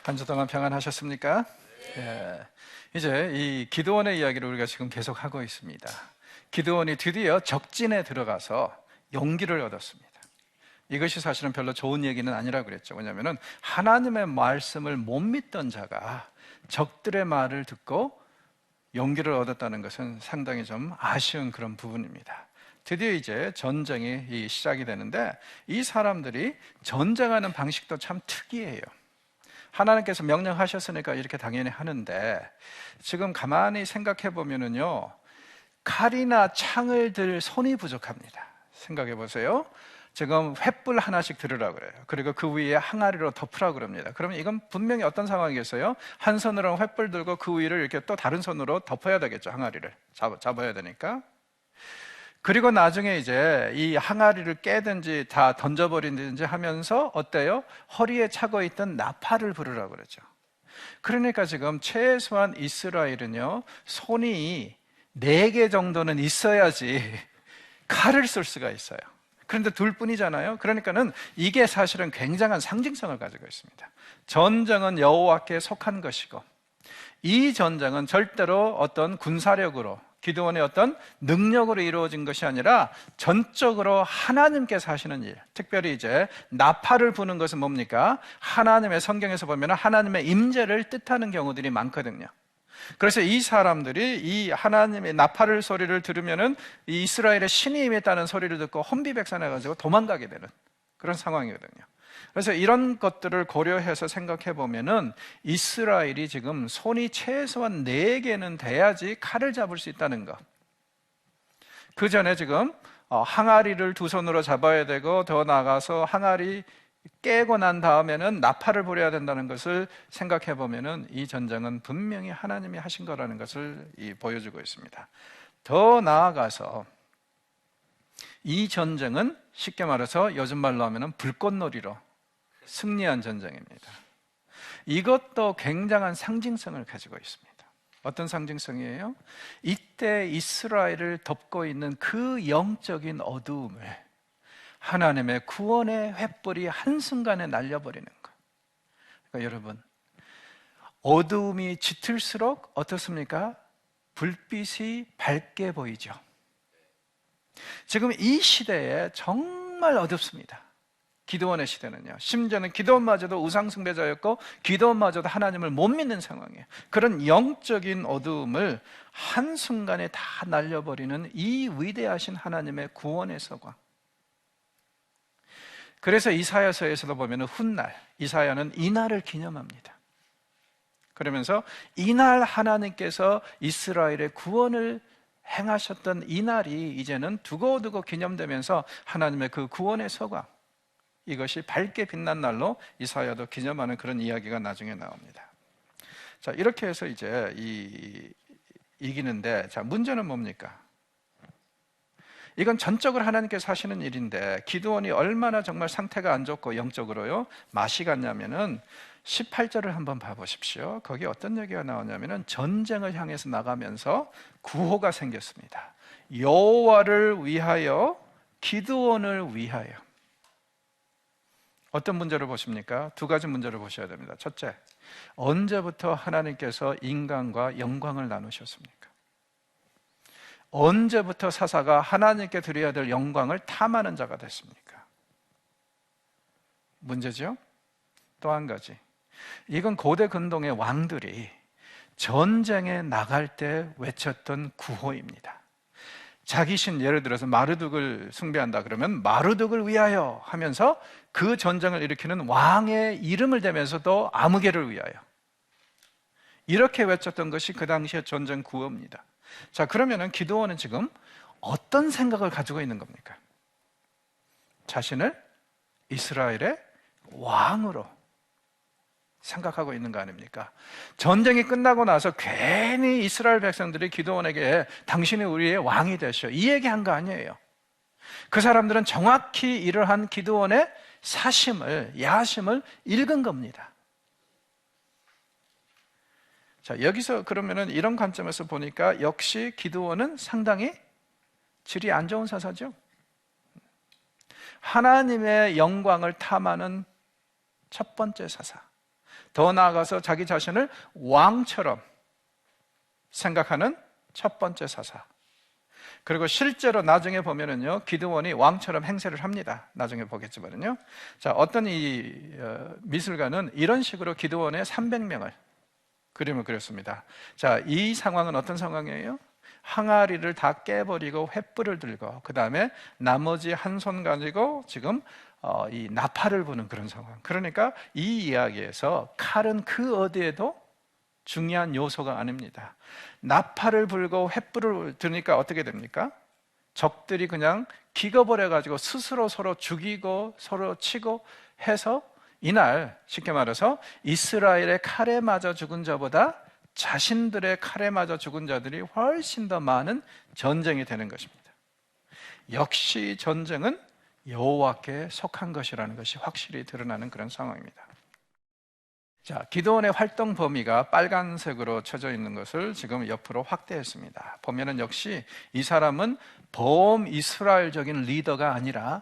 한 주 동안 평안하셨습니까? 예. 이제 이 기드온의 이야기를 우리가 지금 계속하고 있습니다. 기드온이 드디어 적진에 들어가서 용기를 얻었습니다. 이것이 사실은 별로 좋은 얘기는 아니라고 그랬죠. 왜냐하면 하나님의 말씀을 못 믿던 자가 적들의 말을 듣고 용기를 얻었다는 것은 상당히 좀 아쉬운 그런 부분입니다. 드디어 이제 전쟁이 시작이 되는데, 이 사람들이 전쟁하는 방식도 참 특이해요. 하나님께서 명령하셨으니까 이렇게 당연히 하는데, 지금 가만히 생각해 보면은요, 칼이나 창을 들 손이 부족합니다. 생각해 보세요. 지금 횃불 하나씩 들으라고 그래요. 그리고 그 위에 항아리로 덮으라고 그럽니다. 그러면 이건 분명히 어떤 상황이겠어요? 한 손으로 횃불 들고 그 위를 이렇게 또 다른 손으로 덮어야 되겠죠. 항아리를 잡아야 되니까. 그리고 나중에 이제 이 항아리를 깨든지 다 던져버리든지 하면서 어때요? 허리에 차고 있던 나팔을 부르라고 그러죠. 그러니까 지금 최소한 이스라엘은요, 손이 4개 정도는 있어야지 칼을 쓸 수가 있어요. 그런데 둘뿐이잖아요. 그러니까는 이게 사실은 굉장한 상징성을 가지고 있습니다. 전쟁은 여호와께 속한 것이고, 이 전쟁은 절대로 어떤 군사력으로, 기드온의 어떤 능력으로 이루어진 것이 아니라 전적으로 하나님께서 하시는 일. 특별히 이제 나팔을 부는 것은 뭡니까? 하나님의, 성경에서 보면 하나님의 임재를 뜻하는 경우들이 많거든요. 그래서 이 사람들이 이 하나님의 나팔을 소리를 들으면은 이 이스라엘의 신이 임했다는 소리를 듣고 혼비백산해가지고 도망가게 되는 그런 상황이거든요. 그래서 이런 것들을 고려해서 생각해 보면은 이스라엘이 지금 손이 최소한 4개는 돼야지 칼을 잡을 수 있다는 것. 그 전에 지금 항아리를 두 손으로 잡아야 되고, 더 나아가서 항아리 깨고 난 다음에는 나팔을 부려야 된다는 것을 생각해 보면은 이 전쟁은 분명히 하나님이 하신 거라는 것을 보여주고 있습니다. 더 나아가서 이 전쟁은 쉽게 말해서 요즘 말로 하면은 불꽃놀이로 승리한 전쟁입니다. 이것도 굉장한 상징성을 가지고 있습니다. 어떤 상징성이에요? 이때 이스라엘을 덮고 있는 그 영적인 어두움을 하나님의 구원의 횃불이 한순간에 날려버리는 것. 그러니까 여러분, 어두움이 짙을수록 어떻습니까? 불빛이 밝게 보이죠. 지금 이 시대에 정말 어둡습니다. 기드온의 시대는요, 심지어는 기드온마저도 우상숭배자였고 기드온마저도 하나님을 못 믿는 상황이에요. 그런 영적인 어두움을 한순간에 다 날려버리는 이 위대하신 하나님의 구원의 서광. 그래서 이사야서에서도 보면 훗날, 이사야는 이날을 기념합니다. 그러면서 이날 하나님께서 이스라엘의 구원을 행하셨던 이날이 이제는 두고두고 기념되면서 하나님의 그 구원의 서광, 이것이 밝게 빛난 날로 이사야도 기념하는 그런 이야기가 나중에 나옵니다. 자, 이렇게 해서 이제 이기는데, 자, 문제는 뭡니까? 이건 전적으로 하나님께서 하시는 일인데, 기드온이 얼마나 정말 상태가 안 좋고 영적으로요 맛이 갔냐면은 18절을 한번 봐보십시오. 거기 어떤 얘기가 나오냐면은 전쟁을 향해서 나가면서 구호가 생겼습니다. 여호와를 위하여, 기드온을 위하여. 어떤 문제를 보십니까? 2가지 문제를 보셔야 됩니다. 첫째, 언제부터 하나님께서 인간과 영광을 나누셨습니까? 언제부터 사사가 하나님께 드려야 될 영광을 탐하는 자가 됐습니까? 문제죠? 또 한 가지, 이건 고대 근동의 왕들이 전쟁에 나갈 때 외쳤던 구호입니다. 자기 신, 예를 들어서 마르둑을 숭배한다 그러면 마르둑을 위하여 하면서 그 전쟁을 일으키는 왕의 이름을 대면서도 아무개를 위하여, 이렇게 외쳤던 것이 그 당시의 전쟁 구호입니다. 자, 그러면은 기드온은 지금 어떤 생각을 가지고 있는 겁니까? 자신을 이스라엘의 왕으로 생각하고 있는 거 아닙니까? 전쟁이 끝나고 나서 괜히 이스라엘 백성들이 기드온에게 당신이 우리의 왕이 되시오, 이 얘기한 거 아니에요. 그 사람들은 정확히 이러한 기드온의 사심을, 야심을 읽은 겁니다. 자, 여기서 그러면은 이런 관점에서 보니까 역시 기드온은 상당히 질이 안 좋은 사사죠. 하나님의 영광을 탐하는 첫 번째 사사, 더 나아가서 자기 자신을 왕처럼 생각하는 첫 번째 사사. 그리고 실제로 나중에 보면은요, 기드온이 왕처럼 행세를 합니다. 나중에 보겠지만은요. 자, 어떤 미술가는 이런 식으로 기드온의 300명을 그림을 그렸습니다. 자, 이 상황은 어떤 상황이에요? 항아리를 다 깨버리고 횃불을 들고 그 다음에 나머지 한 손 가지고 지금 이 나팔을 부는 그런 상황. 그러니까 이 이야기에서 칼은 그 어디에도 중요한 요소가 아닙니다. 나팔을 불고 횃불을 드니까 어떻게 됩니까? 적들이 그냥 기거버려가지고 스스로 서로 죽이고 서로 치고 해서 이날 쉽게 말해서 이스라엘의 칼에 맞아 죽은 자보다 자신들의 칼에 맞아 죽은 자들이 훨씬 더 많은 전쟁이 되는 것입니다. 역시 전쟁은 여호와께 속한 것이라는 것이 확실히 드러나는 그런 상황입니다. 자, 기드온의 활동 범위가 빨간색으로 쳐져 있는 것을 지금 옆으로 확대했습니다. 보면은 역시 이 사람은 범이스라엘적인 리더가 아니라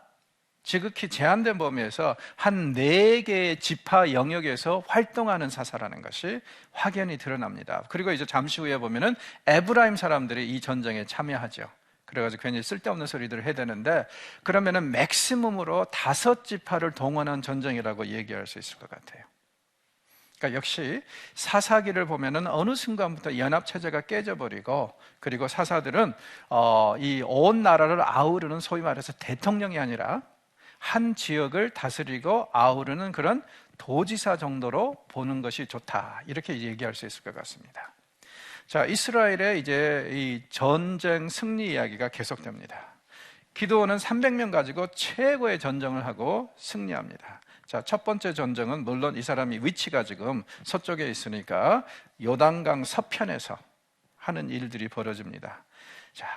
지극히 제한된 범위에서 한 4개의 지파 영역에서 활동하는 사사라는 것이 확연히 드러납니다. 그리고 이제 잠시 후에 보면은 에브라임 사람들이 이 전쟁에 참여하죠. 그래가지고 괜히 쓸데없는 소리들을 해야 되는데, 그러면은 맥시멈으로 5지파를 동원한 전쟁이라고 얘기할 수 있을 것 같아요. 그러니까 역시 사사기를 보면은 어느 순간부터 연합체제가 깨져버리고, 그리고 사사들은 이 온 나라를 아우르는 소위 말해서 대통령이 아니라 한 지역을 다스리고 아우르는 그런 도지사 정도로 보는 것이 좋다, 이렇게 얘기할 수 있을 것 같습니다. 자, 이스라엘의 이제 이 전쟁 승리 이야기가 계속됩니다. 기드온은 300명 가지고 최고의 전쟁을 하고 승리합니다. 자, 첫 번째 전쟁은 물론 이 사람이 위치가 지금 서쪽에 있으니까 요단강 서편에서 하는 일들이 벌어집니다. 자,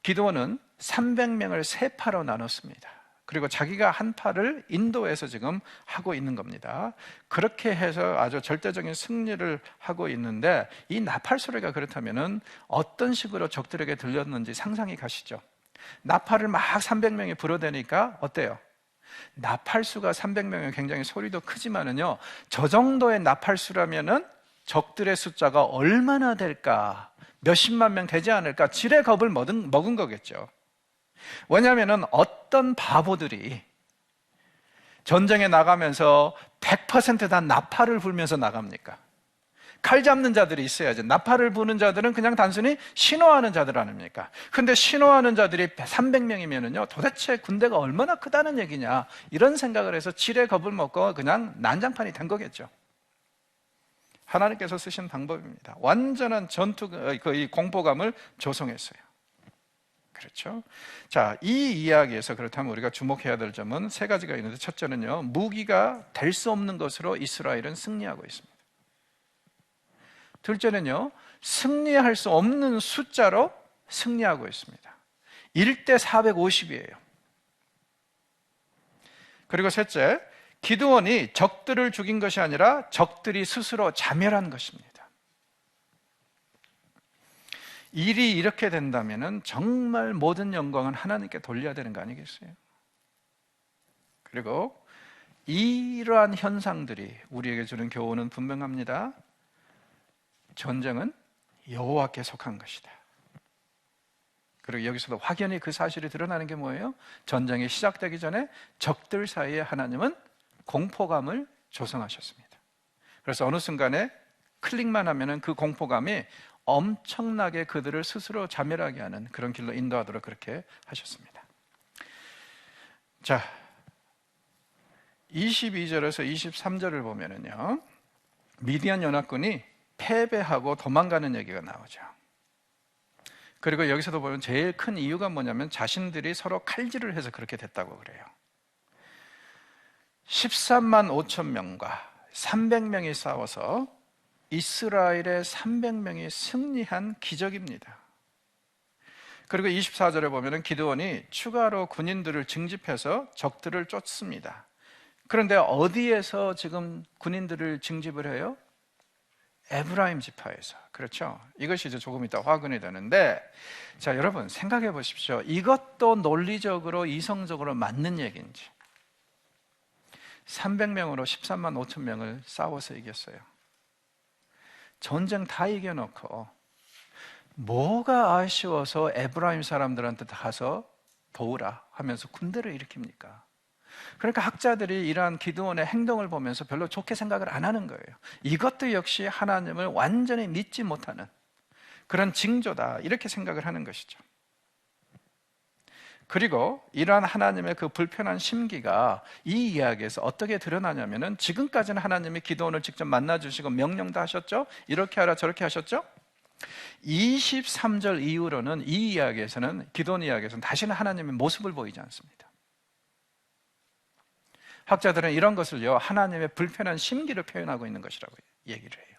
기드온은 300명을 3파로 나눴습니다. 그리고 자기가 한 파를 인도에서 지금 하고 있는 겁니다. 그렇게 해서 아주 절대적인 승리를 하고 있는데, 이 나팔 소리가 그렇다면은 어떤 식으로 적들에게 들렸는지 상상이 가시죠? 나팔을 막 300명이 불어대니까 어때요? 나팔수가 300명이 굉장히 소리도 크지만은요, 저 정도의 나팔수라면은 적들의 숫자가 얼마나 될까? 몇십만 명 되지 않을까? 지레 겁을 먹은 거겠죠. 왜냐하면 어떤 바보들이 전쟁에 나가면서 100% 다 나팔을 불면서 나갑니까? 칼 잡는 자들이 있어야죠. 나팔을 부는 자들은 그냥 단순히 신호하는 자들 아닙니까? 근데 신호하는 자들이 300명이면은요, 도대체 군대가 얼마나 크다는 얘기냐, 이런 생각을 해서 지레 겁을 먹고 그냥 난장판이 된 거겠죠. 하나님께서 쓰신 방법입니다. 완전한 이 공포감을 조성했어요. 그렇죠? 자, 이 이야기에서 그렇다면 우리가 주목해야 될 점은 3가지가 있는데, 첫째는요, 무기가 될 수 없는 것으로 이스라엘은 승리하고 있습니다. 둘째는요, 승리할 수 없는 숫자로 승리하고 있습니다. 1대 450이에요. 그리고 셋째, 기드온이 적들을 죽인 것이 아니라 적들이 스스로 자멸한 것입니다. 일이 이렇게 된다면 정말 모든 영광은 하나님께 돌려야 되는 거 아니겠어요? 그리고 이러한 현상들이 우리에게 주는 교훈은 분명합니다. 전쟁은 여호와께 속한 것이다. 그리고 여기서도 확연히 그 사실이 드러나는 게 뭐예요? 전쟁이 시작되기 전에 적들 사이에 하나님은 공포감을 조성하셨습니다. 그래서 어느 순간에 클릭만 하면은 그 공포감이 엄청나게 그들을 스스로 자멸하게 하는 그런 길로 인도하도록 그렇게 하셨습니다. 자, 22절에서 23절을 보면은요, 미디안 연합군이 패배하고 도망가는 얘기가 나오죠. 그리고 여기서도 보면 제일 큰 이유가 뭐냐면 자신들이 서로 칼질을 해서 그렇게 됐다고 그래요. 13만 5천 명과 300명이 싸워서 이스라엘의 300명이 승리한 기적입니다. 그리고 24절에 보면 기드온이 추가로 군인들을 징집해서 적들을 쫓습니다. 그런데 어디에서 지금 군인들을 징집을 해요? 에브라임 지파에서. 그렇죠? 이것이 이제 조금 이따 화근이 되는데, 자, 여러분 생각해 보십시오. 이것도 논리적으로 이성적으로 맞는 얘기인지. 300명으로 13만 5천 명을 싸워서 이겼어요. 전쟁 다 이겨놓고 뭐가 아쉬워서 에브라임 사람들한테 가서 도우라 하면서 군대를 일으킵니까? 그러니까 학자들이 이러한 기드온의 행동을 보면서 별로 좋게 생각을 안 하는 거예요. 이것도 역시 하나님을 완전히 믿지 못하는 그런 징조다, 이렇게 생각을 하는 것이죠. 그리고 이러한 하나님의 그 불편한 심기가 이 이야기에서 어떻게 드러나냐면은, 지금까지는 하나님이 기드온을 직접 만나주시고 명령도 하셨죠. 이렇게 하라 저렇게 하셨죠. 23절 이후로는 이 이야기에서는, 기드온 이야기에서는 다시는 하나님의 모습을 보이지 않습니다. 학자들은 이런 것을요, 하나님의 불편한 심기를 표현하고 있는 것이라고 얘기를 해요.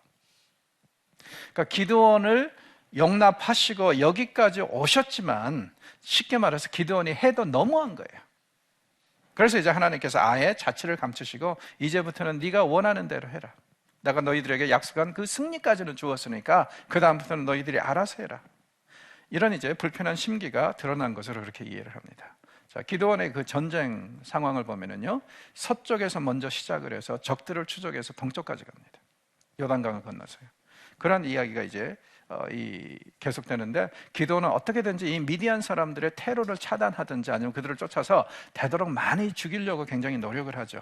그러니까 기드온을 용납하시고 여기까지 오셨지만, 쉽게 말해서 기드온이 해도 너무한 거예요. 그래서 이제 하나님께서 아예 자취를 감추시고, 이제부터는 네가 원하는 대로 해라. 내가 너희들에게 약속한 그 승리까지는 주었으니까 그 다음부터는 너희들이 알아서 해라. 이런 이제 불편한 심기가 드러난 것으로 그렇게 이해를 합니다. 자, 기드온의 그 전쟁 상황을 보면은요, 서쪽에서 먼저 시작을 해서 적들을 추적해서 동쪽까지 갑니다. 요단강을 건너서요. 그런 이야기가 이제 계속되는데, 기드온은 어떻게든지 이 미디안 사람들의 테러를 차단하든지 아니면 그들을 쫓아서 되도록 많이 죽이려고 굉장히 노력을 하죠.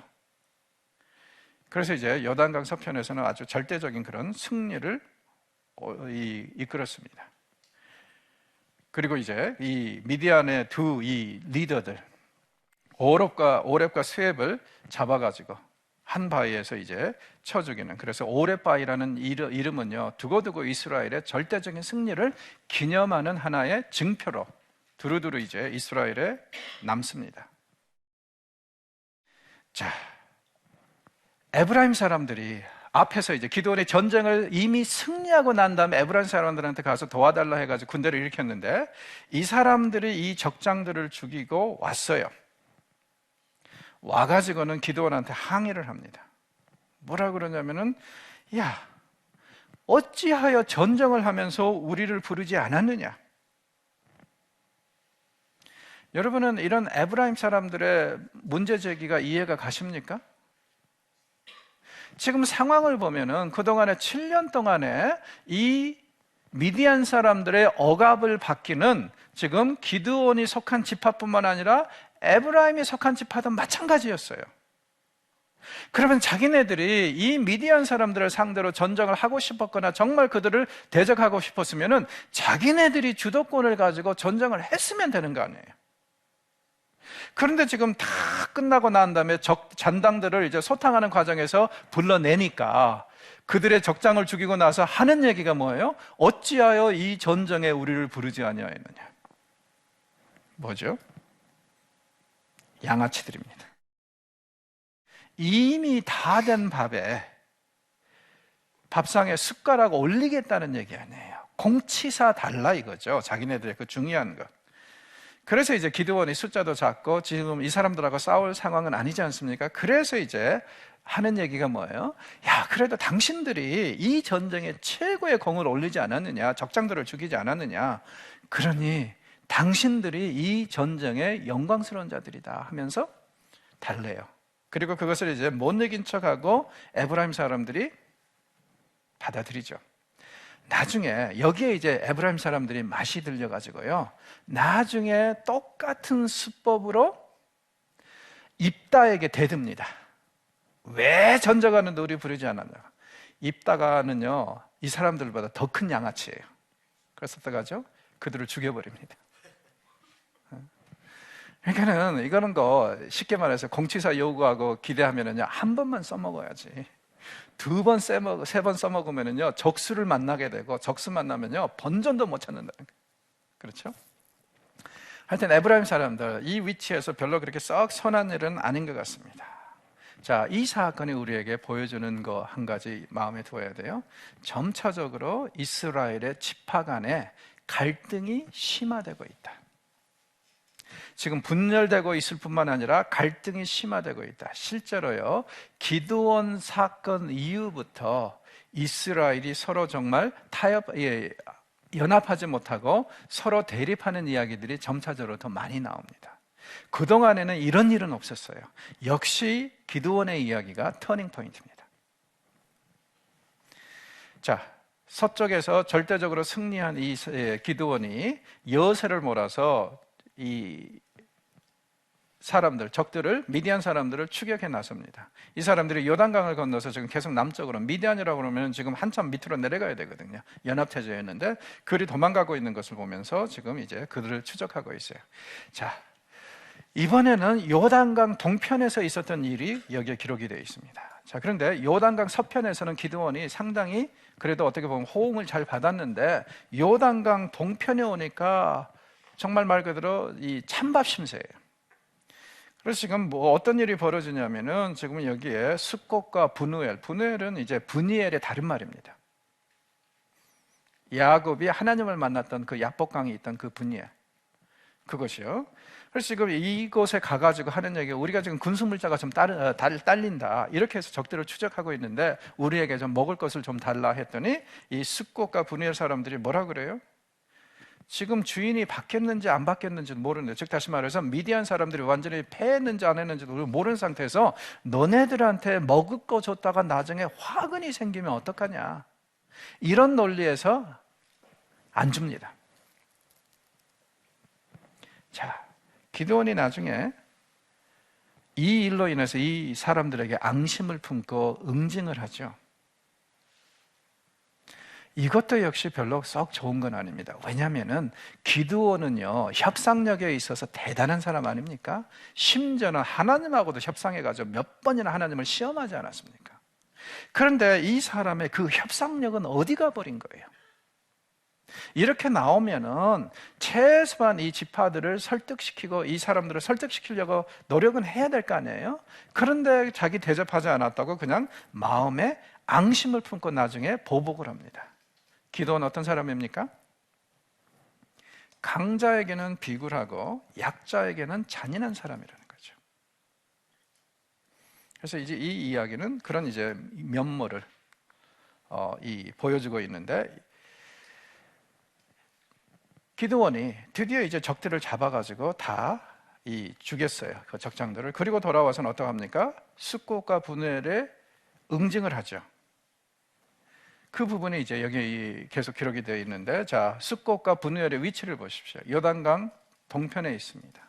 그래서 이제 요단강 서편에서는 아주 절대적인 그런 승리를 이끌었습니다. 그리고 이제 이 미디안의 두 이 리더들, 오렙과 스웹을 잡아가지고 한 바위에서 이제 쳐 죽이는, 그래서 오렙바위라는 이름은요, 두고두고 이스라엘의 절대적인 승리를 기념하는 하나의 증표로 두루두루 이제 이스라엘에 남습니다. 자, 에브라임 사람들이 앞에서 이제 기드온의 전쟁을 이미 승리하고 난 다음에 에브라임 사람들한테 가서 도와달라 해가지고 군대를 일으켰는데, 이 사람들이 이 적장들을 죽이고 왔어요. 와가지고는 기드온한테 항의를 합니다. 뭐라 그러냐면은, 야, 어찌하여 전쟁을 하면서 우리를 부르지 않았느냐? 여러분은 이런 에브라임 사람들의 문제 제기가 이해가 가십니까? 지금 상황을 보면은 그동안에 7년 동안에 이 미디안 사람들의 억압을 받기는 지금 기드온이 속한 지파뿐만 아니라 에브라임이 속한 지파도 마찬가지였어요. 그러면 자기네들이 이 미디안 사람들을 상대로 전쟁을 하고 싶었거나 정말 그들을 대적하고 싶었으면은 자기네들이 주도권을 가지고 전쟁을 했으면 되는 거 아니에요. 그런데 지금 다 끝나고 난 다음에 적 잔당들을 이제 소탕하는 과정에서 불러내니까 그들의 적장을 죽이고 나서 하는 얘기가 뭐예요? 어찌하여 이 전쟁에 우리를 부르지 아니하였느냐? 뭐죠? 양아치들입니다. 이미 다 된 밥에 밥상에 숟가락 올리겠다는 얘기 아니에요. 공치사 달라 이거죠. 자기네들의 그 중요한 것. 그래서 이제 기드온이 숫자도 작고 지금 이 사람들하고 싸울 상황은 아니지 않습니까? 그래서 이제 하는 얘기가 뭐예요? 야, 그래도 당신들이 이 전쟁에 최고의 공을 올리지 않았느냐? 적장들을 죽이지 않았느냐? 그러니 당신들이 이 전쟁의 영광스러운 자들이다 하면서 달래요. 그리고 그것을 이제 못 이긴 척하고 에브라임 사람들이 받아들이죠. 나중에 여기에 이제 에브라임 사람들이 맛이 들려가지고요, 나중에 똑같은 수법으로 입다에게 대듭니다. 왜 전쟁하는데 우리 부르지 않았냐? 입다가는요, 이 사람들보다 더 큰 양아치예요. 그래서 어떡하죠? 그들을 죽여버립니다. 그러니까는 이거는 쉽게 말해서 공치사 요구하고 기대하면은요, 한 번만 써먹어야지. 두 번, 세 번 써먹으면은요, 적수를 만나게 되고, 적수 만나면요, 번전도 못 찾는다는 거예요. 그렇죠? 하여튼 에브라임 사람들, 이 위치에서 별로 그렇게 썩 선한 일은 아닌 것 같습니다. 자, 이 사건이 우리에게 보여주는 거 한 가지 마음에 두어야 돼요. 점차적으로 이스라엘의 지파 간에 갈등이 심화되고 있다. 지금 분열되고 있을 뿐만 아니라 갈등이 심화되고 있다. 실제로요, 기드온 사건 이후부터 이스라엘이 서로 정말 연합하지 못하고 서로 대립하는 이야기들이 점차적으로 더 많이 나옵니다. 그동안에는 이런 일은 없었어요. 역시 기드온의 이야기가 터닝 포인트입니다. 자, 서쪽에서 절대적으로 승리한 이 기드온이 여세를 몰아서 이 사람들, 적들을, 미디안 사람들을 추격해 나섭니다. 이 사람들이 요단강을 건너서 지금 계속 남쪽으로, 미디안이라고 그러면 지금 한참 밑으로 내려가야 되거든요. 연합체제였는데 그들이 도망가고 있는 것을 보면서 지금 이제 그들을 추적하고 있어요. 자, 이번에는 요단강 동편에서 있었던 일이 여기에 기록이 되어 있습니다. 자, 그런데 요단강 서편에서는 기드온이 상당히 그래도 어떻게 보면 호응을 잘 받았는데 요단강 동편에 오니까 정말 말 그대로 이 찬밥 심세예요. 그래서 지금 뭐 어떤 일이 벌어지냐면은 지금 여기에 숫꽃과 분우엘은 이제 브니엘의 다른 말입니다. 야곱이 하나님을 만났던 그 야복강이 있던 그 브니엘, 그것이요. 그래서 지금 이곳에 가가지고 하는 얘기가 우리가 지금 군수물자가 좀 딸린다, 이렇게 해서 적들을 추적하고 있는데 우리에게 좀 먹을 것을 좀 달라 했더니 이 숫꽃과 분우엘 사람들이 뭐라 그래요? 지금 주인이 바뀌었는지 안 바뀌었는지도 모르는데, 즉 다시 말해서 미디안 사람들이 완전히 패했는지 안 했는지도 모르는 상태에서 너네들한테 먹을 거 줬다가 나중에 화근이 생기면 어떡하냐, 이런 논리에서 안 줍니다. 자, 기드온이 나중에 이 일로 인해서 이 사람들에게 앙심을 품고 응징을 하죠. 이것도 역시 별로 썩 좋은 건 아닙니다. 왜냐하면 기드온은요, 협상력에 있어서 대단한 사람 아닙니까? 심지어는 하나님하고도 협상해가지고 몇 번이나 하나님을 시험하지 않았습니까? 그런데 이 사람의 그 협상력은 어디 가버린 거예요? 이렇게 나오면은 최소한 이 지파들을 설득시키고 이 사람들을 설득시키려고 노력은 해야 될 거 아니에요? 그런데 자기 대접하지 않았다고 그냥 마음에 앙심을 품고 나중에 보복을 합니다. 기드온은 어떤 사람입니까? 강자에게는 비굴하고 약자에게는 잔인한 사람이라는 거죠. 그래서 이제 이 이야기는 그런 이제 면모를 보여주고 있는데, 기드온이 드디어 이제 적들을 잡아가지고 다 죽였어요. 그 적장들을. 그리고 돌아와서는 어떻게 합니까? 숫꽃과 분우엘에 응징을 하죠. 그 부분이 이제 여기 계속 기록이 되어 있는데, 자, 숫꽃과 분우엘의 위치를 보십시오. 요단강 동편에 있습니다.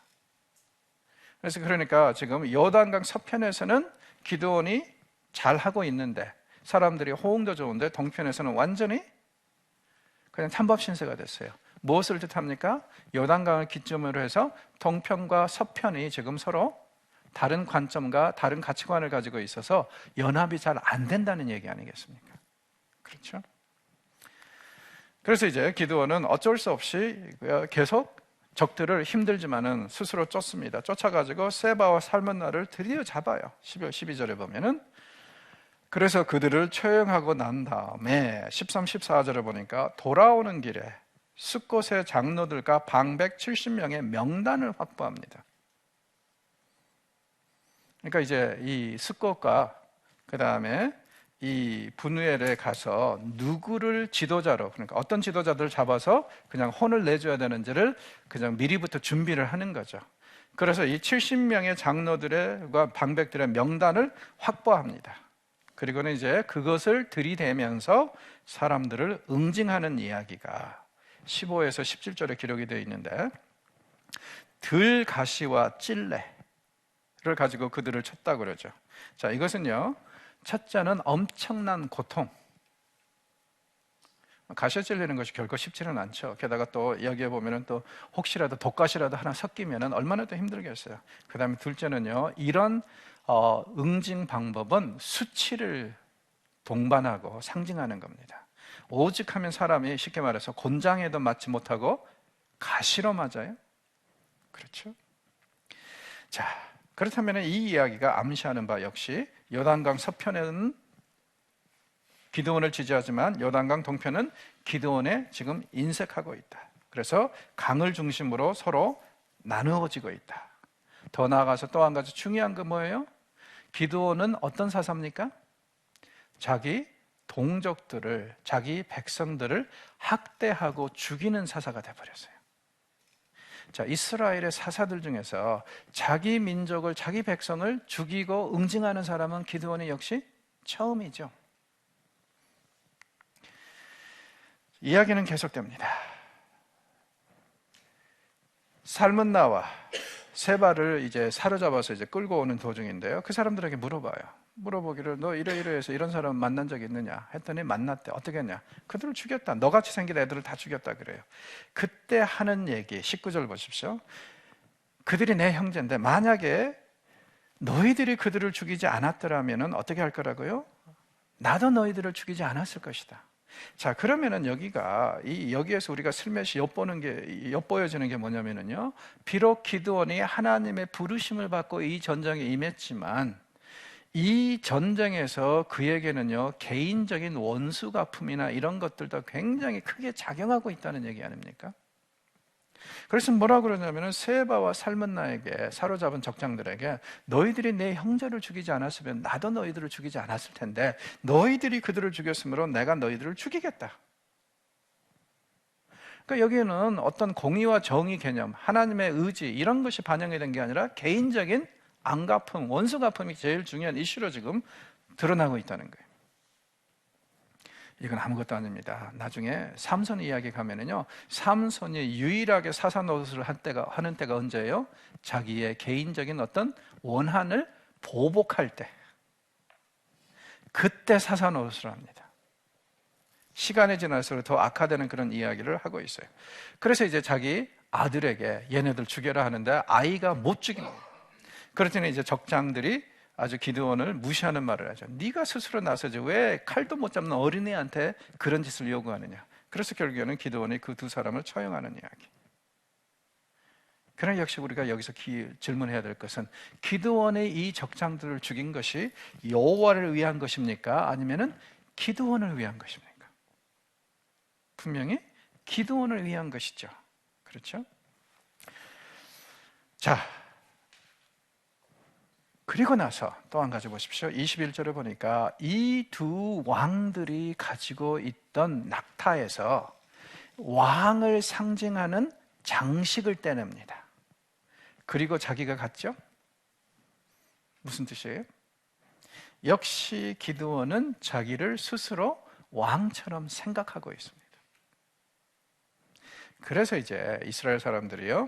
그래서 그러니까 지금 요단강 서편에서는 기드온이 잘 하고 있는데 사람들이 호응도 좋은데 동편에서는 완전히 그냥 찬밥 신세가 됐어요. 무엇을 뜻합니까? 요단강을 기점으로 해서 동편과 서편이 지금 서로 다른 관점과 다른 가치관을 가지고 있어서 연합이 잘 안 된다는 얘기 아니겠습니까? 그렇죠? 그래서 이제 기드온은 어쩔 수 없이 계속 적들을 힘들지만은 스스로 쫓습니다. 쫓아가지고 세바와 살문나를 드디어 잡아요. 12절에 보면은, 그래서 그들을 처형하고 난 다음에 13, 14절에 보니까 돌아오는 길에 숫곳의 장로들과 방백 70명의 명단을 확보합니다. 그러니까 이제 이 숫곳과 그 다음에 이 분우엘에 가서 누구를 지도자로, 그러니까 어떤 지도자들을 잡아서 그냥 혼을 내줘야 되는지를 그냥 미리부터 준비를 하는 거죠. 그래서 이 70명의 장로들과 방백들의 명단을 확보합니다. 그리고는 이제 그것을 들이대면서 사람들을 응징하는 이야기가 15에서 17절에 기록이 되어 있는데, 들가시와 찔레를 가지고 그들을 쳤다고 그러죠. 자, 이것은요, 첫째는 엄청난 고통, 가시에 찔리는 것이 결코 쉽지는 않죠. 게다가 또 여기에 보면은 또 혹시라도 독가시라도 하나 섞이면은 얼마나 더 힘들겠어요. 그 다음에 둘째는요, 이런 응징 방법은 수치를 동반하고 상징하는 겁니다. 오직 하면 사람이 쉽게 말해서 곤장에도 맞지 못하고 가시로 맞아요. 그렇죠? 자, 그렇다면 이 이야기가 암시하는 바 역시 요단강 서편에는 기드온을 지지하지만 요단강 동편은 기드온에 지금 인색하고 있다. 그래서 강을 중심으로 서로 나누어지고 있다. 더 나아가서 또 한 가지 중요한 거 뭐예요? 기드온은 어떤 사사입니까? 자기 동족들을, 자기 백성들을 학대하고 죽이는 사사가 되어버렸어요. 자, 이스라엘의 사사들 중에서 자기 민족을, 자기 백성을 죽이고 응징하는 사람은 기드온이 역시 처음이죠. 이야기는 계속됩니다. 살문나와 세바를 이제 사로잡아서 이제 끌고 오는 도중인데요. 그 사람들에게 물어보기를 너 이러이러해서 이런 사람 만난 적 있느냐 했더니 만났대. 어떻게 했냐? 그들을 죽였다. 너같이 생긴 애들을 다 죽였다 그래요. 그때 하는 얘기 19절 보십시오. 그들이 내 형제인데 만약에 너희들이 그들을 죽이지 않았더라면 어떻게 할 거라고요? 나도 너희들을 죽이지 않았을 것이다. 자, 그러면은 여기에서 우리가 슬며시 엿보여지는 게 뭐냐면요, 비록 기드온이 하나님의 부르심을 받고 이 전쟁에 임했지만 이 전쟁에서 그에게는요 개인적인 원수 갚음이나 이런 것들도 굉장히 크게 작용하고 있다는 얘기 아닙니까? 그래서 뭐라고 그러냐면은 세바와 살문나에게, 사로잡은 적장들에게 너희들이 내 형제를 죽이지 않았으면 나도 너희들을 죽이지 않았을 텐데 너희들이 그들을 죽였으므로 내가 너희들을 죽이겠다. 그러니까 여기에는 어떤 공의와 정의 개념, 하나님의 의지 이런 것이 반영이 된 게 아니라 개인적인 안갚음, 원수 갚음이 제일 중요한 이슈로 지금 드러나고 있다는 거예요. 이건 아무것도 아닙니다. 나중에 삼손 이야기 가면은요, 삼손이 유일하게 사사노릇을 하는 때가 언제예요? 자기의 개인적인 어떤 원한을 보복할 때, 그때 사사노릇을 합니다. 시간이 지날수록 더 악화되는 그런 이야기를 하고 있어요. 그래서 이제 자기 아들에게 얘네들 죽여라 하는데 아이가 못 죽입니다. 그랬더니 이제 적장들이 아주 기드온을 무시하는 말을 하죠. 네가 스스로 나서지 왜 칼도 못 잡는 어린애한테 그런 짓을 요구하느냐. 그래서 결국에는 기드온이 그 두 사람을 처형하는 이야기. 그러나 역시 우리가 여기서 질문해야 될 것은 기드온의 이 적장들을 죽인 것이 여호와를 위한 것입니까? 아니면은 기드온을 위한 것입니까? 분명히 기드온을 위한 것이죠. 그렇죠? 자, 그리고 나서 또 한 가지 보십시오. 21절에 보니까 이 두 왕들이 가지고 있던 낙타에서 왕을 상징하는 장식을 떼냅니다. 그리고 자기가 갔죠? 무슨 뜻이에요? 역시 기드온은 자기를 스스로 왕처럼 생각하고 있습니다. 그래서 이제 이스라엘 사람들이요,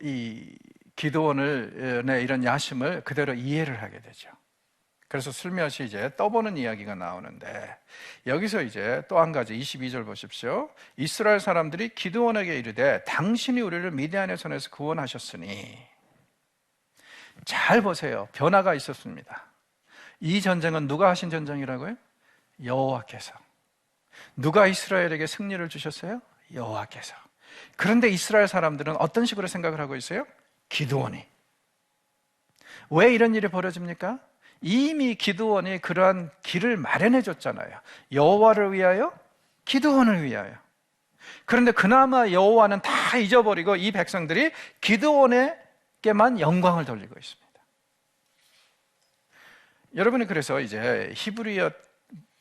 이 기드온의 이런 야심을 그대로 이해를 하게 되죠. 그래서 슬며시 이제 떠보는 이야기가 나오는데, 여기서 이제 또 한 가지 22절 보십시오. 이스라엘 사람들이 기드온에게 이르되 당신이 우리를 미디안의 손에서 구원하셨으니. 잘 보세요. 변화가 있었습니다. 이 전쟁은 누가 하신 전쟁이라고요? 여호와께서. 누가 이스라엘에게 승리를 주셨어요? 여호와께서. 그런데 이스라엘 사람들은 어떤 식으로 생각을 하고 있어요? 기드온이. 왜 이런 일이 벌어집니까? 이미 기드온이 그러한 길을 마련해 줬잖아요. 여호와를 위하여, 기드온을 위하여. 그런데 그나마 여호와는 다 잊어버리고 이 백성들이 기드온에게만 영광을 돌리고 있습니다. 여러분이 그래서 이제 히브리어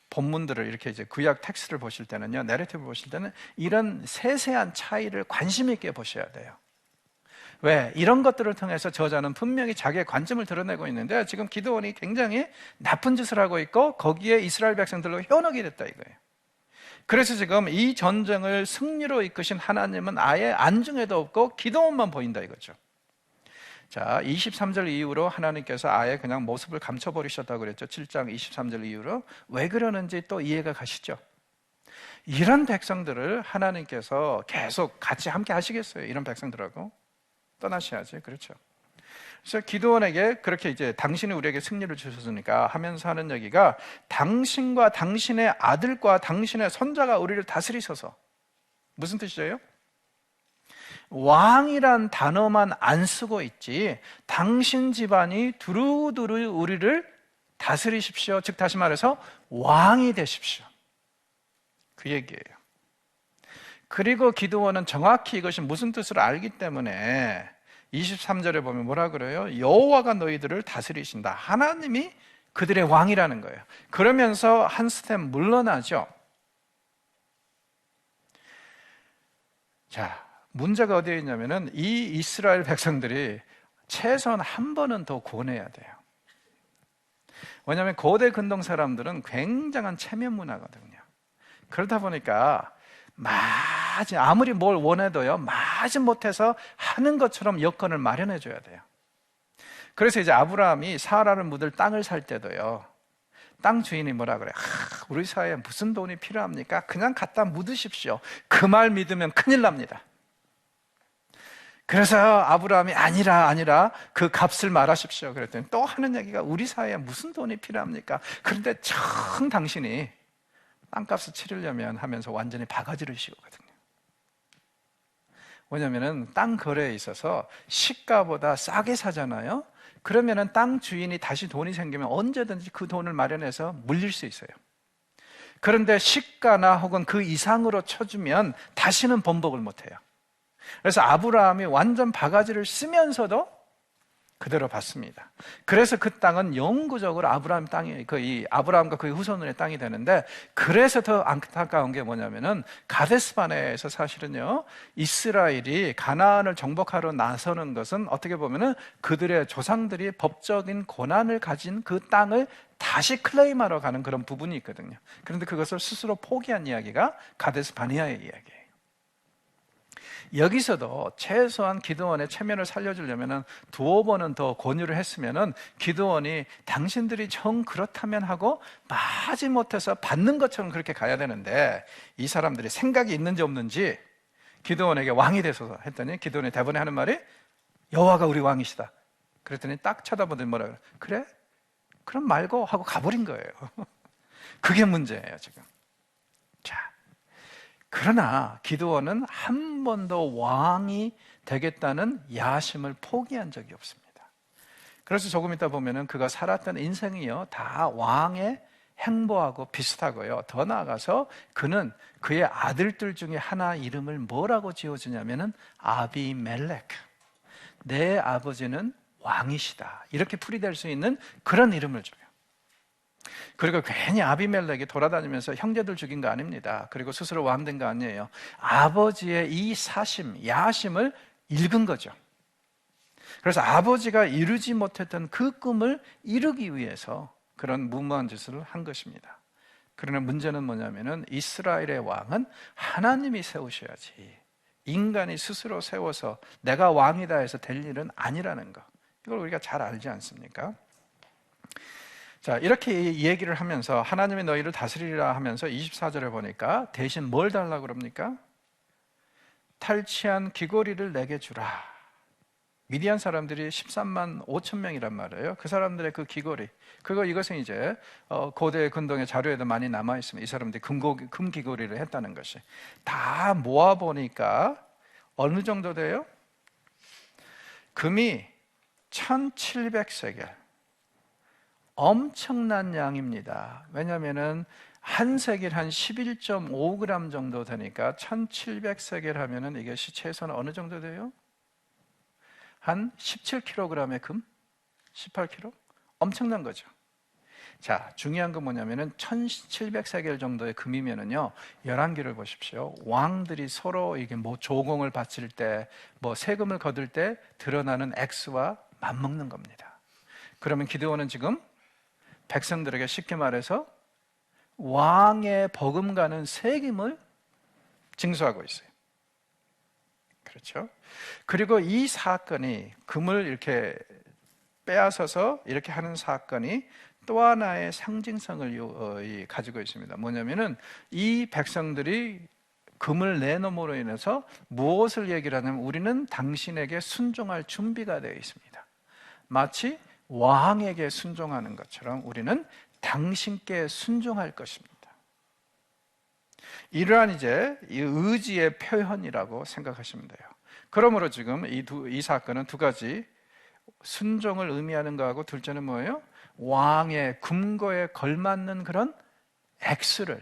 본문들을 이렇게 이제 구약 텍스트를 보실 때는요, 내러티브를 보실 때는 이런 세세한 차이를 관심 있게 보셔야 돼요. 왜? 이런 것들을 통해서 저자는 분명히 자기의 관점을 드러내고 있는데, 지금 기드온이 굉장히 나쁜 짓을 하고 있고 거기에 이스라엘 백성들로 현혹이 됐다 이거예요. 그래서 지금 이 전쟁을 승리로 이끄신 하나님은 아예 안중에도 없고 기드온만 보인다 이거죠. 자, 23절 이후로 하나님께서 아예 그냥 모습을 감춰버리셨다고 그랬죠. 7장 23절 이후로. 왜 그러는지 또 이해가 가시죠? 이런 백성들을 하나님께서 계속 같이 함께 하시겠어요? 이런 백성들하고 떠나셔야지. 그렇죠? 그래서 기드온에게 그렇게 이제 당신이 우리에게 승리를 주셨으니까 하면서 하는 얘기가, 당신과 당신의 아들과 당신의 손자가 우리를 다스리소서. 무슨 뜻이에요? 왕이란 단어만 안 쓰고 있지, 당신 집안이 두루두루 우리를 다스리십시오. 즉 다시 말해서 왕이 되십시오. 그 얘기예요. 그리고 기드온은 정확히 이것이 무슨 뜻을 알기 때문에 23절에 보면 뭐라 그래요? 여호와가 너희들을 다스리신다. 하나님이 그들의 왕이라는 거예요. 그러면서 한 스텝 물러나죠. 자, 문제가 어디에 있냐면은 이 이스라엘 백성들이 최소한 한 번은 더 구원해야 돼요. 왜냐하면 고대 근동 사람들은 굉장한 체면 문화거든요. 그러다 보니까 아무리 뭘 원해도요, 마지못해서 하는 것처럼 여건을 마련해 줘야 돼요. 그래서 이제 아브라함이 사라를 묻을 땅을 살 때도요, 땅 주인이 뭐라 그래? 우리 사회에 무슨 돈이 필요합니까? 그냥 갖다 묻으십시오. 그 말 믿으면 큰일 납니다. 그래서 아브라함이 아니라 그 값을 말하십시오. 그랬더니 또 하는 얘기가 우리 사회에 무슨 돈이 필요합니까? 그런데 청 당신이 땅값을 치르려면 하면서 완전히 바가지를 씌우거든요. 왜냐하면 땅 거래에 있어서 시가보다 싸게 사잖아요. 그러면은 땅 주인이 다시 돈이 생기면 언제든지 그 돈을 마련해서 물릴 수 있어요. 그런데 시가나 혹은 그 이상으로 쳐주면 다시는 번복을 못해요. 그래서 아브라함이 완전 바가지를 쓰면서도 그대로 받습니다. 그래서 그 땅은 영구적으로 아브라함 땅이, 아브라함과 그의 후손의 땅이 되는데, 그래서 더 안타까운 게 뭐냐면은 가데스바네에서 사실은요, 이스라엘이 가나안을 정복하러 나서는 것은 어떻게 보면은 그들의 조상들이 법적인 권한을 가진 그 땅을 다시 클레임하러 가는 그런 부분이 있거든요. 그런데 그것을 스스로 포기한 이야기가 가데스바네아의 이야기예요. 여기서도 최소한 기드온의 체면을 살려주려면 두어 번은 더 권유를 했으면 기드온이 당신들이 정 그렇다면 하고 마지못해서 받는 것처럼 그렇게 가야 되는데, 이 사람들이 생각이 있는지 없는지 기드온에게 왕이 되소서 했더니 기드온이 대번에 하는 말이 여호와가 우리 왕이시다. 그랬더니 딱 쳐다보더니 뭐라 그래? 그래? 그럼 말고 하고 가버린 거예요. 그게 문제예요 지금. 자, 그러나 기드온은 한 번도 왕이 되겠다는 야심을 포기한 적이 없습니다. 그래서 조금 있다 보면은 그가 살았던 인생이요, 다 왕의 행보하고 비슷하고요. 더 나아가서 그는 그의 아들들 중에 하나 이름을 뭐라고 지어주냐면은 아비멜렉, 내 아버지는 왕이시다, 이렇게 풀이될 수 있는 그런 이름을 줘요. 그리고 괜히 아비멜렉이 돌아다니면서 형제들 죽인 거 아닙니다. 그리고 스스로 왕 된 거 아니에요. 아버지의 이 사심, 야심을 읽은 거죠. 그래서 아버지가 이루지 못했던 그 꿈을 이루기 위해서 그런 무모한 짓을 한 것입니다. 그러나 문제는 뭐냐면은 이스라엘의 왕은 하나님이 세우셔야지, 인간이 스스로 세워서 내가 왕이다 해서 될 일은 아니라는 거, 이걸 우리가 잘 알지 않습니까? 자, 이렇게 얘기를 하면서 하나님이 너희를 다스리리라 하면서 24절에 보니까 대신 뭘 달라고 그럽니까? 탈취한 귀고리를 내게 주라. 미디안 사람들이 13만 5천 명이란 말이에요. 그 사람들의 그 귀고리, 이것은 이제 고대 근동의 자료에도 많이 남아 있습니다. 이 사람들이 금 귀고리를 했다는 것이 다 모아 보니까 어느 정도 돼요? 금이 1700세겔, 엄청난 양입니다. 왜냐하면 한 세겔 한 11.5g 정도 되니까 1700세겔 하면은 이것이 최소한 어느 정도 돼요? 한 17kg의 금? 18kg? 엄청난 거죠. 자, 중요한 건 뭐냐면은 1700세겔 정도의 금이면은요, 11개를 보십시오. 왕들이 서로 이게 뭐 조공을 바칠 때, 뭐 세금을 거둘 때 드러나는 액수와 맞먹는 겁니다. 그러면 기드온은 지금 백성들에게 쉽게 말해서 왕의 버금가는 세금을 징수하고 있어요. 그렇죠? 그리고 이 사건이, 금을 이렇게 빼앗아서 이렇게 하는 사건이 또 하나의 상징성을 가지고 있습니다. 뭐냐면은 이 백성들이 금을 내놓음으로 인해서 무엇을 얘기를 하냐면 우리는 당신에게 순종할 준비가 되어 있습니다. 마치 왕에게 순종하는 것처럼 우리는 당신께 순종할 것입니다. 이러한 이제 이 의지의 표현이라고 생각하시면 돼요. 그러므로 지금 이 사건은 두 가지, 순종을 의미하는 거하고 둘째는 뭐예요? 왕의 금고에 걸맞는 그런 액수를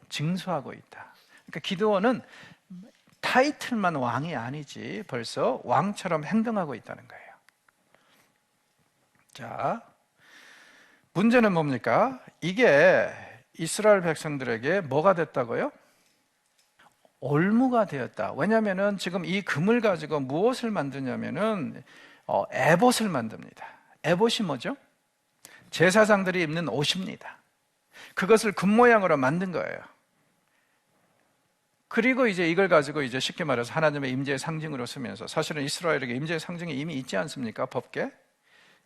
징수하고 있다. 그러니까 기드온은 타이틀만 왕이 아니지 벌써 왕처럼 행동하고 있다는 거예요. 자, 문제는 뭡니까? 이게 이스라엘 백성들에게 뭐가 됐다고요? 올무가 되었다. 왜냐하면 지금 이 금을 가지고 무엇을 만드냐면은 에봇을 만듭니다. 에봇이 뭐죠? 제사장들이 입는 옷입니다. 그것을 금 모양으로 만든 거예요. 그리고 이제 이걸 가지고 이제 쉽게 말해서 하나님의 임재의 상징으로 쓰면서, 사실은 이스라엘에게 임재의 상징이 이미 있지 않습니까? 법계.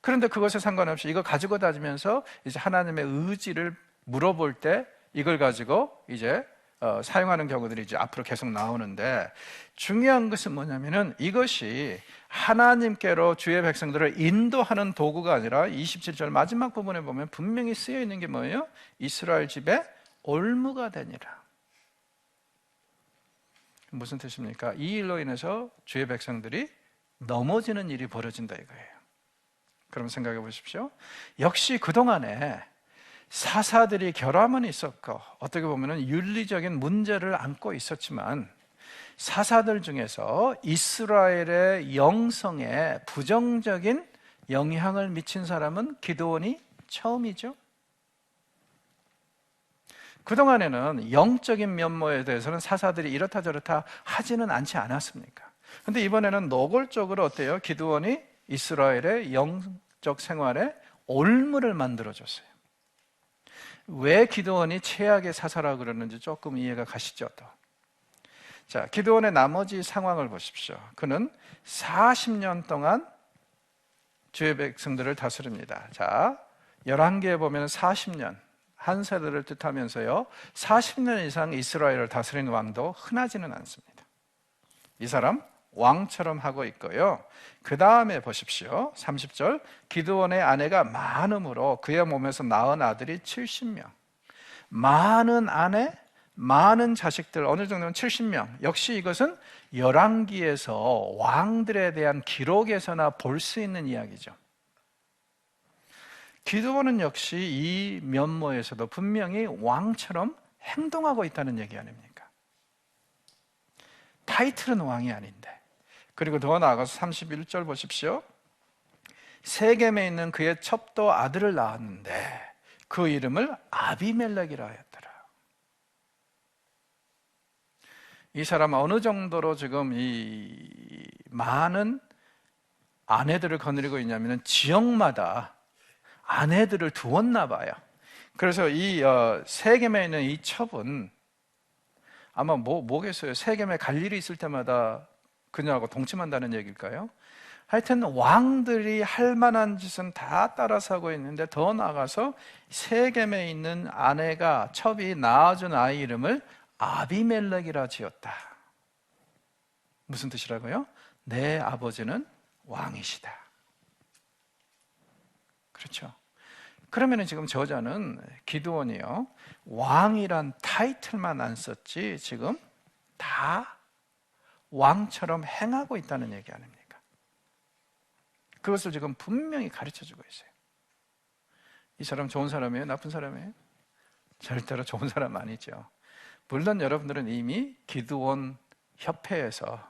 그런데 그것에 상관없이 이거 가지고 다니면서 이제 하나님의 의지를 물어볼 때 이걸 가지고 이제 사용하는 경우들이 이제 앞으로 계속 나오는데, 중요한 것은 뭐냐면은 이것이 하나님께로 주의 백성들을 인도하는 도구가 아니라 27절 마지막 부분에 보면 분명히 쓰여 있는 게 뭐예요? 이스라엘 집에 올무가 되니라. 무슨 뜻입니까? 이 일로 인해서 주의 백성들이 넘어지는 일이 벌어진다 이거예요. 그럼 생각해 보십시오. 역시 그동안에 사사들이 결함은 있었고 어떻게 보면 윤리적인 문제를 안고 있었지만, 사사들 중에서 이스라엘의 영성에 부정적인 영향을 미친 사람은 기드온이 처음이죠. 그동안에는 영적인 면모에 대해서는 사사들이 이렇다 저렇다 하지는 않지 않았습니까? 그런데 이번에는 노골적으로 어때요? 기드온이 이스라엘의 영적 생활에 올무를 만들어줬어요. 왜 기드온이 최악의 사사라고 그러는지 조금 이해가 가시죠? 또. 자, 기드온의 나머지 상황을 보십시오. 그는 40년 동안 주의 백성들을 다스립니다. 자, 11개에 보면 40년, 한 세대를 뜻하면서요, 40년 이상 이스라엘을 다스린 왕도 흔하지는 않습니다. 이 사람 왕처럼 하고 있고요. 그 다음에 보십시오. 30절, 기드온의 아내가 많음으로 그의 몸에서 낳은 아들이 70명. 많은 아내, 많은 자식들, 어느 정도면 70명. 역시 이것은 열왕기에서 왕들에 대한 기록에서나 볼 수 있는 이야기죠. 기드온은 역시 이 면모에서도 분명히 왕처럼 행동하고 있다는 얘기 아닙니까? 타이틀은 왕이 아닌데. 그리고 더 나아가서 31절 보십시오. 세겜에 있는 그의 첩도 아들을 낳았는데 그 이름을 아비멜렉이라 하였더라. 이 사람은 어느 정도로 지금 이 많은 아내들을 거느리고 있냐면 지역마다 아내들을 두었나 봐요. 그래서 이 세겜에 있는 이 첩은 아마 뭐겠어요? 세겜에 갈 일이 있을 때마다 그녀하고 동침한다는 얘기일까요? 하여튼 왕들이 할 만한 짓은 다 따라서 하고 있는데, 더 나아가서 세겜에 있는 아내가 첩이 낳아준 아이 이름을 아비멜렉이라 지었다. 무슨 뜻이라고요? 내 아버지는 왕이시다. 그렇죠? 그러면 지금 저자는 기드온이요, 왕이란 타이틀만 안 썼지 지금 다 왕처럼 행하고 있다는 얘기 아닙니까? 그것을 지금 분명히 가르쳐주고 있어요. 이 사람 좋은 사람이에요? 나쁜 사람이에요? 절대로 좋은 사람 아니죠. 물론 여러분들은 이미 기드온 협회에서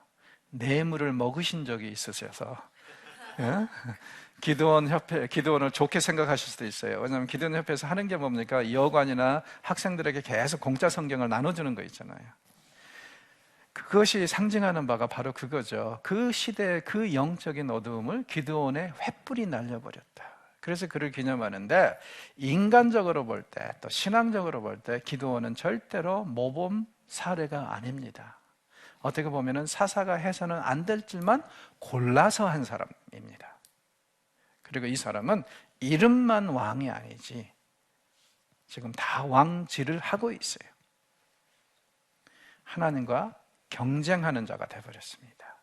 뇌물을 먹으신 적이 있으셔서 예? 기드온을 좋게 생각하실 수도 있어요. 왜냐하면 기드온 협회에서 하는 게 뭡니까? 여관이나 학생들에게 계속 공짜 성경을 나눠주는 거 있잖아요. 그것이 상징하는 바가 바로 그거죠. 그 시대의 그 영적인 어두움을 기드온의 횃불이 날려버렸다. 그래서 그를 기념하는데, 인간적으로 볼 때 또 신앙적으로 볼 때 기드온은 절대로 모범 사례가 아닙니다. 어떻게 보면 사사가 해서는 안 될 줄만 골라서 한 사람입니다. 그리고 이 사람은 이름만 왕이 아니지 지금 다 왕질을 하고 있어요. 하나님과 경쟁하는 자가 되어버렸습니다.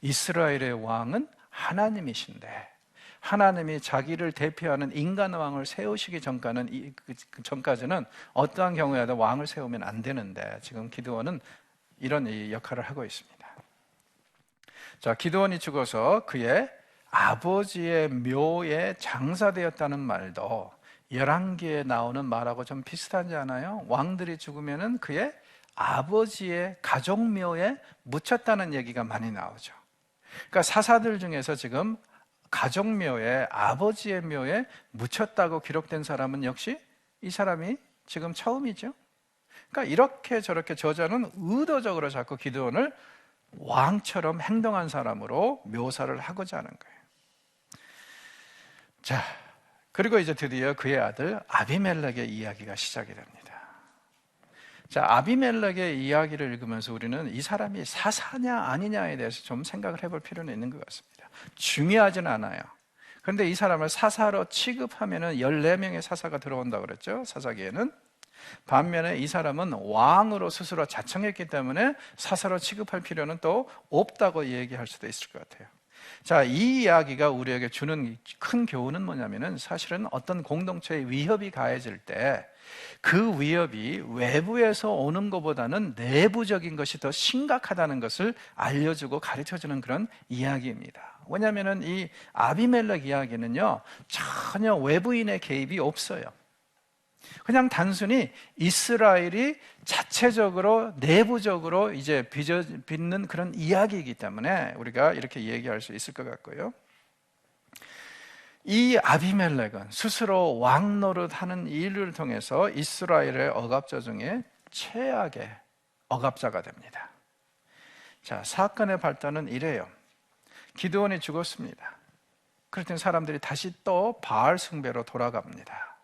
이스라엘의 왕은 하나님이신데, 하나님이 자기를 대표하는 인간 왕을 세우시기 전까지는 어떠한 경우에도 왕을 세우면 안 되는데, 지금 기드온은 이런 역할을 하고 있습니다. 자, 기드온이 죽어서 그의 아버지의 묘에 장사되었다는 말도 열왕기에 나오는 말하고 좀 비슷하지 않아요? 왕들이 죽으면은 그의 아버지의 가족묘에 묻혔다는 얘기가 많이 나오죠. 그러니까 사사들 중에서 지금 가족묘에, 아버지의 묘에 묻혔다고 기록된 사람은 역시 이 사람이 지금 처음이죠. 그러니까 이렇게 저렇게 저자는 의도적으로 자꾸 기드온을 왕처럼 행동한 사람으로 묘사를 하고자 하는 거예요. 자, 그리고 이제 드디어 그의 아들 아비멜렉의 이야기가 시작이 됩니다. 자, 아비멜렉의 이야기를 읽으면서 우리는 이 사람이 사사냐 아니냐에 대해서 좀 생각을 해볼 필요는 있는 것 같습니다. 중요하진 않아요. 그런데 이 사람을 사사로 취급하면 14명의 사사가 들어온다고 그랬죠, 사사기에는. 반면에 이 사람은 왕으로 스스로 자청했기 때문에 사사로 취급할 필요는 또 없다고 얘기할 수도 있을 것 같아요. 자, 이 이야기가 우리에게 주는 큰 교훈은 뭐냐면은, 사실은 어떤 공동체의 위협이 가해질 때 그 위협이 외부에서 오는 것보다는 내부적인 것이 더 심각하다는 것을 알려주고 가르쳐주는 그런 이야기입니다. 왜냐하면 이 아비멜렉 이야기는요, 전혀 외부인의 개입이 없어요. 그냥 단순히 이스라엘이 자체적으로 내부적으로 이제 빚는 그런 이야기이기 때문에 우리가 이렇게 얘기할 수 있을 것 같고요. 이 아비멜렉은 스스로 왕 노릇하는 일을 통해서 이스라엘의 억압자 중에 최악의 억압자가 됩니다. 자, 사건의 발단은 이래요. 기드온이 죽었습니다. 그랬더니 사람들이 다시 또 바알 숭배로 돌아갑니다.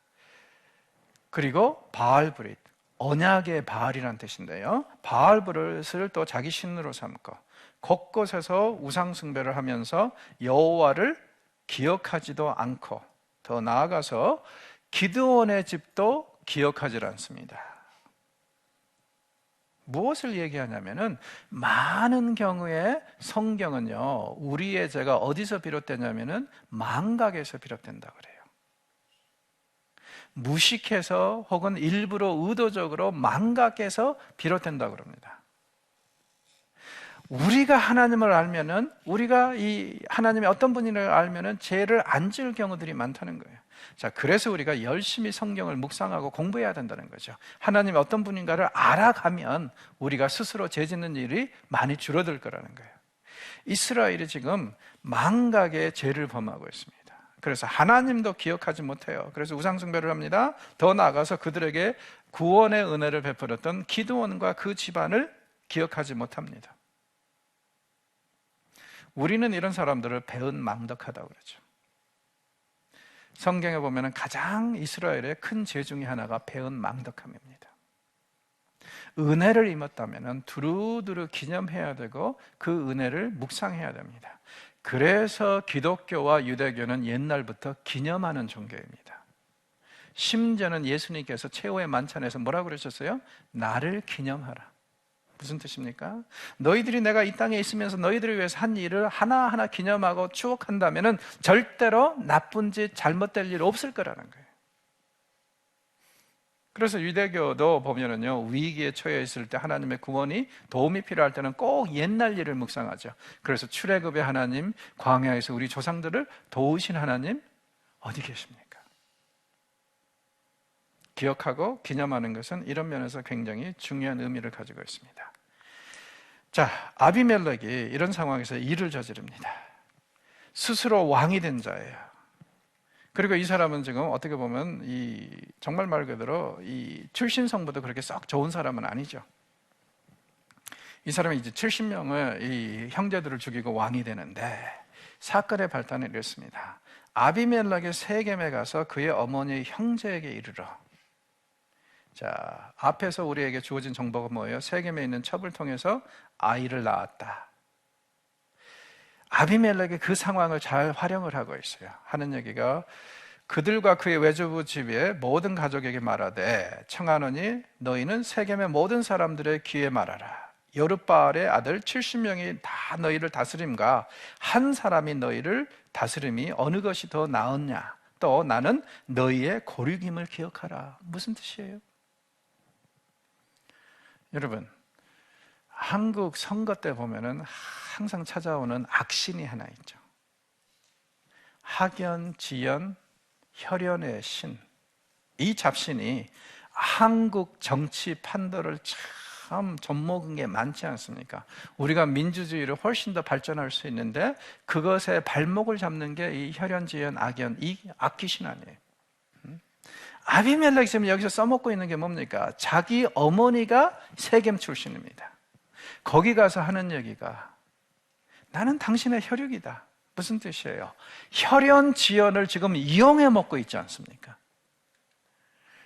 그리고 바알브릿, 언약의 바알이란 뜻인데요, 바알브릿을 또 자기 신으로 삼고 곳곳에서 우상 숭배를 하면서 여호와를 기억하지도 않고, 더 나아가서 기드온의 집도 기억하지 않습니다. 무엇을 얘기하냐면은, 많은 경우에 성경은요, 우리의 죄가 어디서 비롯되냐면은 망각에서 비롯된다 그래요. 무식해서 혹은 일부러 의도적으로 망각해서 비롯된다 그럽니다. 우리가 하나님을 알면은, 우리가 이 하나님의 어떤 분인을 알면은 죄를 안 지을 경우들이 많다는 거예요. 자, 그래서 우리가 열심히 성경을 묵상하고 공부해야 된다는 거죠. 하나님이 어떤 분인가를 알아가면 우리가 스스로 죄 짓는 일이 많이 줄어들 거라는 거예요. 이스라엘이 지금 망각의 죄를 범하고 있습니다. 그래서 하나님도 기억하지 못해요. 그래서 우상숭배를 합니다. 더 나아가서 그들에게 구원의 은혜를 베풀었던 기드온과 그 집안을 기억하지 못합니다. 우리는 이런 사람들을 배은망덕하다고 그러죠. 성경에 보면 가장 이스라엘의 큰 죄 중에 하나가 배은망덕함입니다. 은혜를 입었다면 두루두루 기념해야 되고 그 은혜를 묵상해야 됩니다. 그래서 기독교와 유대교는 옛날부터 기념하는 종교입니다. 심지어는 예수님께서 최후의 만찬에서 뭐라고 그러셨어요? 나를 기념하라. 무슨 뜻입니까? 너희들이 내가 이 땅에 있으면서 너희들을 위해서 한 일을 하나하나 기념하고 추억한다면 절대로 나쁜 짓, 잘못될 일 없을 거라는 거예요. 그래서 유대교도 보면은요, 위기에 처해 있을 때 하나님의 구원이 도움이 필요할 때는 꼭 옛날 일을 묵상하죠. 그래서 출애굽의 하나님, 광야에서 우리 조상들을 도우신 하나님 어디 계십니까? 기억하고 기념하는 것은 이런 면에서 굉장히 중요한 의미를 가지고 있습니다. 자, 아비멜렉이 이런 상황에서 일을 저지릅니다. 스스로 왕이 된 자예요. 그리고 이 사람은 지금 어떻게 보면 정말 말 그대로 이 출신 성부도 그렇게 썩 좋은 사람은 아니죠. 이 사람이 이제 70명의 이 형제들을 죽이고 왕이 되는데, 사건의 발단은 이렇습니다. 아비멜렉의 세겜에 가서 그의 어머니의 형제에게 이르러. 자, 앞에서 우리에게 주어진 정보가 뭐예요? 세겜에 있는 첩을 통해서 아이를 낳았다. 아비멜렉이 그 상황을 잘 활용을 하고 있어요. 하는 얘기가, 그들과 그의 외조부 집의 모든 가족에게 말하되 청하노니 너희는 세겜의 모든 사람들의 귀에 말하라. 여룻바알의 아들 70명이 다 너희를 다스림과 한 사람이 너희를 다스림이 어느 것이 더 나았냐? 또 나는 너희의 고륙임을 기억하라. 무슨 뜻이에요? 여러분, 한국 선거 때 보면은 항상 찾아오는 악신이 하나 있죠. 학연, 지연, 혈연의 신. 이 잡신이 한국 정치 판도를 참 젖먹은 게 많지 않습니까? 우리가 민주주의를 훨씬 더 발전할 수 있는데 그것에 발목을 잡는 게 이 혈연, 지연, 악연, 이 악귀신 아니에요. 아비멜렉이 지금 여기서 써먹고 있는 게 뭡니까? 자기 어머니가 세겜 출신입니다. 거기 가서 하는 얘기가 나는 당신의 혈육이다. 무슨 뜻이에요? 혈연 지연을 지금 이용해 먹고 있지 않습니까?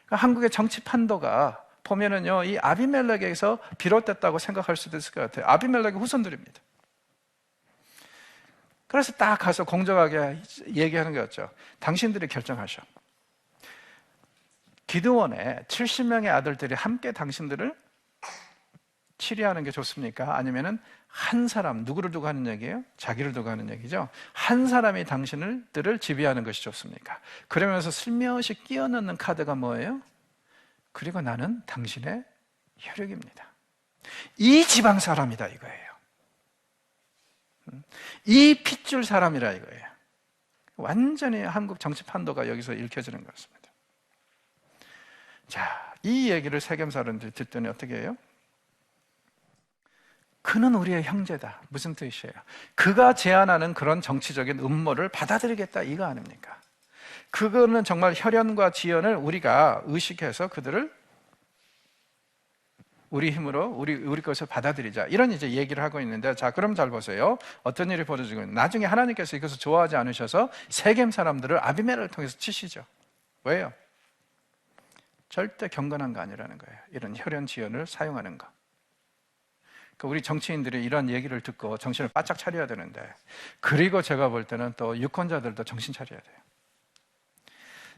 그러니까 한국의 정치 판도가 보면은요, 이 아비멜렉에서 비롯됐다고 생각할 수도 있을 것 같아요. 아비멜렉의 후손들입니다. 그래서 딱 가서 공정하게 얘기하는 거였죠. 당신들이 결정하셔. 기드온의 70명의 아들들이 함께 당신들을 치리하는 게 좋습니까? 아니면은 한 사람, 누구를 두고 하는 얘기예요? 자기를 두고 하는 얘기죠. 한 사람이 당신들을 지배하는 것이 좋습니까? 그러면서 슬며시 끼워 넣는 카드가 뭐예요? 그리고 나는 당신의 혈육입니다. 이 지방 사람이다 이거예요. 이 핏줄 사람이라 이거예요. 완전히 한국 정치 판도가 여기서 읽혀지는 것 같습니다. 자, 이 얘기를 세겜 사람들이 듣더니 어떻게 해요? 그는 우리의 형제다. 무슨 뜻이에요? 그가 제안하는 그런 정치적인 음모를 받아들이겠다 이거 아닙니까? 그거는 정말 혈연과 지연을 우리가 의식해서 그들을 우리 힘으로 우리 것을 받아들이자 이런 이제 얘기를 하고 있는데, 자 그럼 잘 보세요. 어떤 일이 벌어지고 있는, 나중에 하나님께서 이것을 좋아하지 않으셔서 세겜 사람들을 아비멜렉을 통해서 치시죠. 왜요? 절대 경건한 거 아니라는 거예요. 이런 혈연 지연을 사용하는 거. 그러니까 우리 정치인들이 이런 얘기를 듣고 정신을 바짝 차려야 되는데, 그리고 제가 볼 때는 또 유권자들도 정신 차려야 돼요.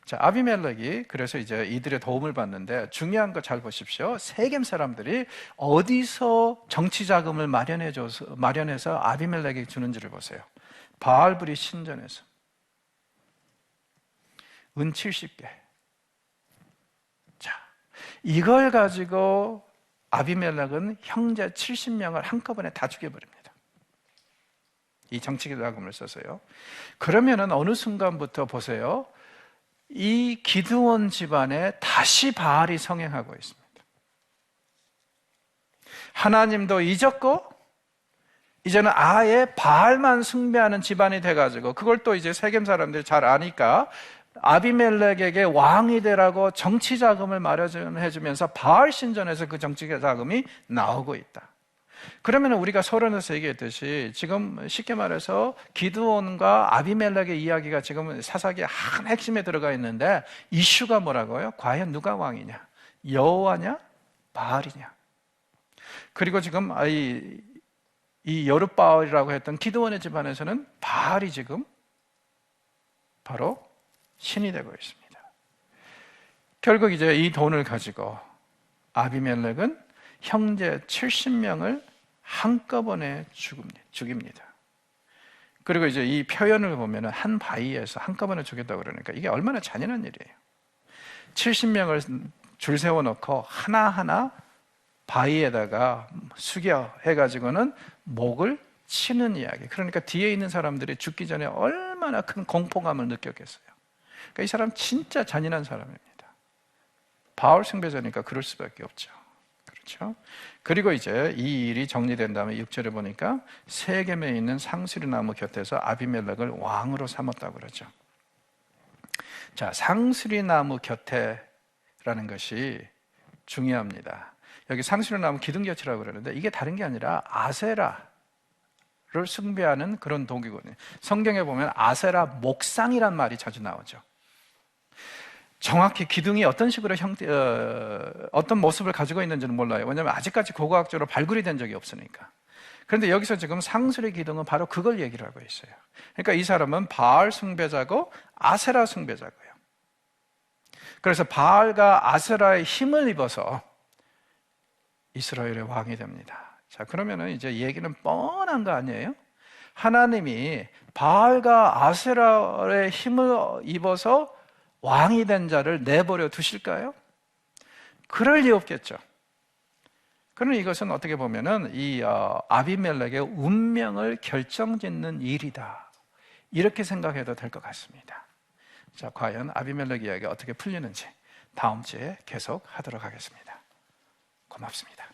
자, 아비멜렉이 그래서 이제 이들의 도움을 받는데, 중요한 거 잘 보십시오. 세겜 사람들이 어디서 정치 자금을 마련해서 아비멜렉에게 주는지를 보세요. 바알브리 신전에서 은 70개. 자, 이걸 가지고 아비멜렉은 형제 70명을 한꺼번에 다 죽여버립니다. 이 정치 자금을 써서요. 그러면은 어느 순간부터 보세요. 이 기드온 집안에 다시 바알이 성행하고 있습니다. 하나님도 잊었고 이제는 아예 바알만 숭배하는 집안이 돼가지고, 그걸 또 이제 세겜 사람들이 잘 아니까 아비멜렉에게 왕이 되라고 정치 자금을 마련해주면서 바알 신전에서 그 정치 자금이 나오고 있다. 그러면 우리가 서론에서 얘기했듯이 지금 쉽게 말해서 기드온과 아비멜렉의 이야기가 지금 사사기의 한 핵심에 들어가 있는데, 이슈가 뭐라고요? 과연 누가 왕이냐? 여호와냐? 바알이냐? 그리고 지금 이 여룻바알이라고 했던 기드온의 집안에서는 바알이 지금 바로 신이 되고 있습니다. 결국 이제 이 돈을 가지고 아비멜렉은 형제 70명을 한꺼번에 죽입니다. 그리고 이제 이 표현을 보면 한 바위에서 한꺼번에 죽였다고 그러니까 이게 얼마나 잔인한 일이에요. 70명을 줄 세워놓고 하나하나 바위에다가 숙여 해가지고는 목을 치는 이야기. 그러니까 뒤에 있는 사람들이 죽기 전에 얼마나 큰 공포감을 느꼈겠어요. 그러니까 이 사람 진짜 잔인한 사람입니다. 바알 숭배자니까 그럴 수밖에 없죠. 그렇죠? 그리고 이제 이 일이 정리된 다음에 6절에 보니까 세겜에 있는 상수리 나무 곁에서 아비멜렉을 왕으로 삼았다고 그러죠. 자, 상수리 나무 곁에라는 것이 중요합니다. 여기 상수리 나무 기둥곁이라고 그러는데 이게 다른 게 아니라 아세라를 숭배하는 그런 도구거든요. 성경에 보면 아세라 목상이란 말이 자주 나오죠. 정확히 기둥이 어떤 식으로 어떤 모습을 가지고 있는지는 몰라요. 왜냐하면 아직까지 고고학적으로 발굴이 된 적이 없으니까. 그런데 여기서 지금 상수리 기둥은 바로 그걸 얘기를 하고 있어요. 그러니까 이 사람은 바알 숭배자고 아세라 숭배자고요. 그래서 바알과 아세라의 힘을 입어서 이스라엘의 왕이 됩니다. 자, 그러면은 이제 얘기는 뻔한 거 아니에요? 하나님이 바알과 아세라의 힘을 입어서 왕이 된 자를 내버려 두실까요? 그럴 리 없겠죠. 그러나 이것은 어떻게 보면은 이 아비멜렉의 운명을 결정짓는 일이다. 이렇게 생각해도 될 것 같습니다. 자, 과연 아비멜렉 이야기가 어떻게 풀리는지 다음 주에 계속 하도록 하겠습니다. 고맙습니다.